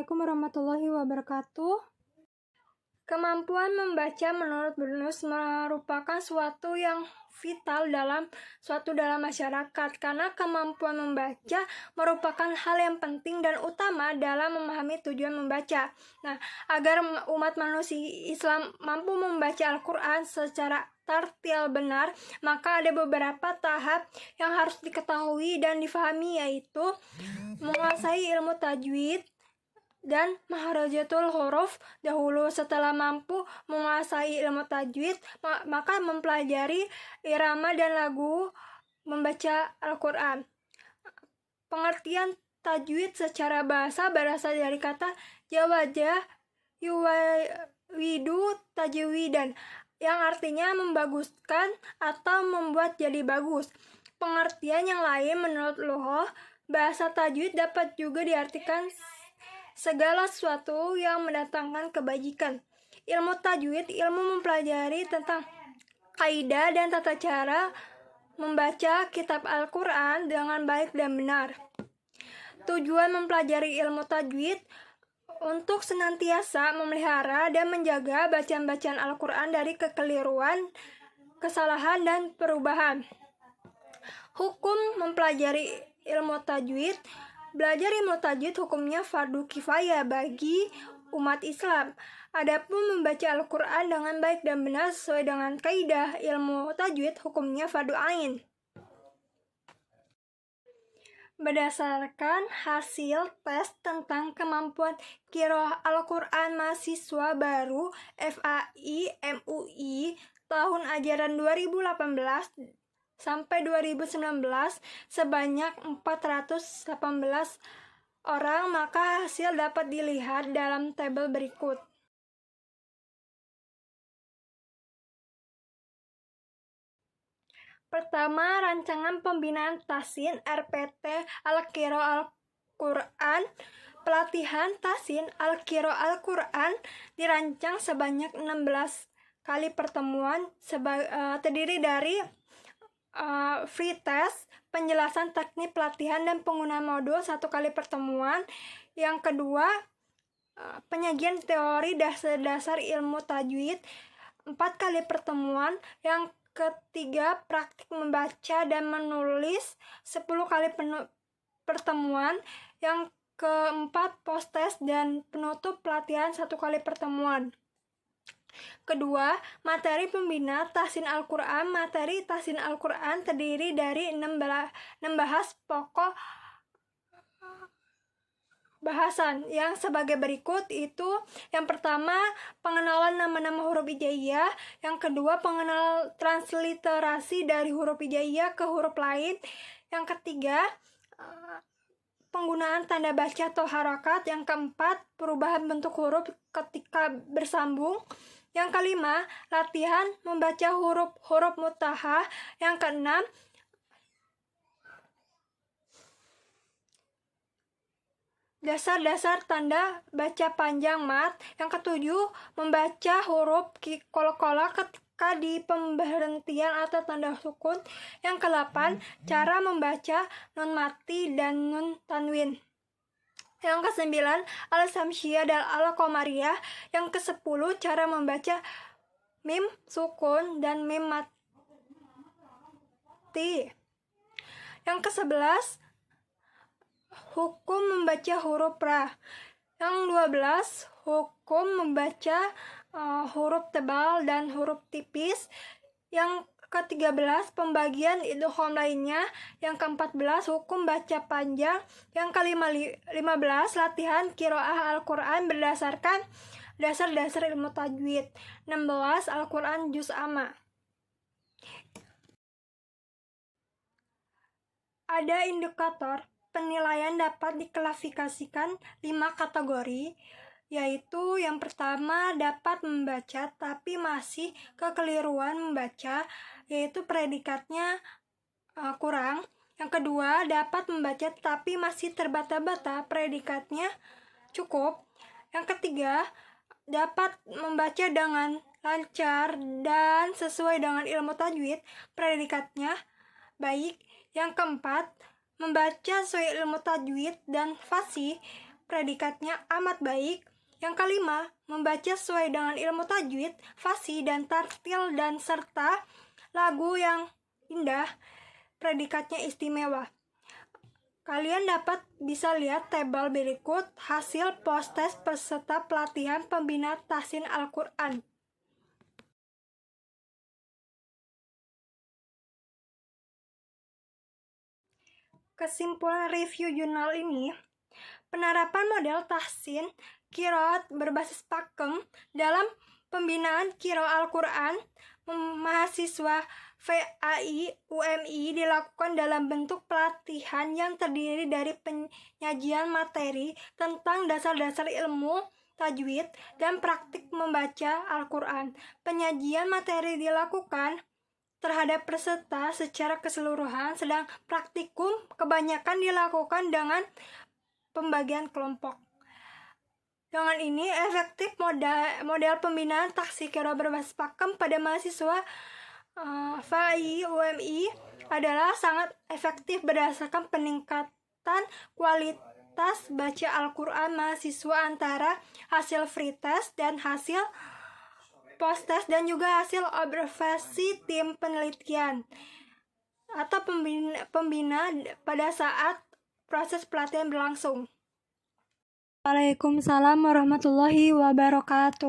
Assalamualaikum warahmatullahi wabarakatuh. Kemampuan membaca menurut Brunus merupakan suatu yang vital dalam masyarakat, karena kemampuan membaca merupakan hal yang penting dan utama dalam memahami tujuan membaca. Nah, agar umat manusia Islam mampu membaca Al-Quran secara tartil benar, maka ada beberapa tahap yang harus diketahui dan difahami, yaitu menguasai ilmu tajwid dan maharajatul huruf dahulu. Setelah mampu menguasai ilmu tajwid, maka mempelajari irama dan lagu membaca Al-Quran. Pengertian tajwid secara bahasa berasal dari kata jawaja yuwawidu tajwidan, yang artinya membaguskan atau membuat jadi bagus. Pengertian yang lain menurut Lughah bahasa tajwid dapat juga diartikan segala sesuatu yang mendatangkan kebajikan. Ilmu tajwid, ilmu mempelajari tentang kaidah dan tata cara membaca kitab Al-Quran dengan baik dan benar. Tujuan mempelajari ilmu tajwid untuk senantiasa memelihara dan menjaga bacaan-bacaan Al-Quran dari kekeliruan, kesalahan, dan perubahan. Hukum mempelajari ilmu tajwid. Belajar ilmu tajwid hukumnya fardu kifayah bagi umat Islam. Adapun membaca Al-Quran dengan baik dan benar sesuai dengan kaidah ilmu tajwid hukumnya fardu ain. Berdasarkan hasil tes tentang kemampuan qiraah Al-Quran mahasiswa baru FAI MUI tahun ajaran 2018 sampai 2019 sebanyak 418 orang, maka hasil dapat dilihat dalam tabel berikut. Pertama, rancangan pembinaan tahsin RPT Al-Qiraah Al-Quran. Pelatihan tahsin Al-Qiraah Al-Quran dirancang sebanyak 16 kali pertemuan, terdiri dari free test, penjelasan teknik pelatihan dan penggunaan modul 1 kali pertemuan. Yang kedua, penyajian teori dasar-dasar ilmu tajwid 4 kali pertemuan. Yang ketiga, praktik membaca dan menulis 10 kali pertemuan. Yang keempat, post test dan penutup pelatihan 1 kali pertemuan. Kedua, materi pembina tahsin Al-Quran. Materi tahsin Al-Quran terdiri dari 6 bahas pokok bahasan yang sebagai berikut, itu yang pertama, pengenalan nama-nama huruf hijaiyah. Yang kedua, pengenalan transliterasi dari huruf hijaiyah ke huruf lain. Yang ketiga, penggunaan tanda baca atau harakat. Yang keempat, perubahan bentuk huruf ketika bersambung. Yang kelima, latihan membaca huruf mutahah. Yang keenam, dasar-dasar tanda baca panjang mat. Yang ketujuh, membaca huruf qolaqalah ketika di pemberhentian atau tanda sukun. Yang kedelapan, cara membaca nun mati dan nun tanwin. Yang kesembilan, al-samsiyah dan al-qamariyah. Yang kesepuluh, cara membaca mim sukun dan mim mati. Yang kesebelas, hukum membaca huruf ra. Yang 12, hukum membaca huruf tebal dan huruf tipis. Yang ke-13, pembagian idgham lainnya. Yang ke-14, hukum baca panjang. Yang ke-15, latihan qiraah Al-Quran berdasarkan dasar-dasar ilmu tajwid. 16, Al-Quran juz amma. Ada indikator penilaian dapat diklasifikasikan 5 kategori, yaitu yang pertama, dapat membaca tapi masih kekeliruan membaca, yaitu predikatnya kurang. Yang kedua, dapat membaca tapi masih terbata-bata, predikatnya cukup. Yang ketiga, dapat membaca dengan lancar dan sesuai dengan ilmu tajwid, predikatnya baik. Yang keempat, membaca sesuai ilmu tajwid dan fasih, predikatnya amat baik. Yang kelima, membaca sesuai dengan ilmu tajwid, fasih, dan tartil, dan serta lagu yang indah, predikatnya istimewa. Kalian bisa lihat tabel berikut hasil post-test peserta pelatihan pembina tahsin Al-Quran. Kesimpulan review jurnal ini, penerapan model tahsin qiraat berbasis pakem dalam pembinaan qiraat Al-Quran mahasiswa VAI UMI dilakukan dalam bentuk pelatihan yang terdiri dari penyajian materi tentang dasar-dasar ilmu tajwid dan praktik membaca Al-Quran. Penyajian materi dilakukan terhadap peserta secara keseluruhan, sedang praktikum kebanyakan dilakukan dengan pembagian kelompok. Dengan ini, efektif model pembinaan tahsin qiraat berbasis pakem pada mahasiswa VAI UMI adalah sangat efektif berdasarkan peningkatan kualitas baca Al-Quran mahasiswa antara hasil free test dan hasil post test dan juga hasil observasi tim penelitian atau pembina pada saat proses pelatihan berlangsung. Waalaikumsalam warahmatullahi wabarakatuh.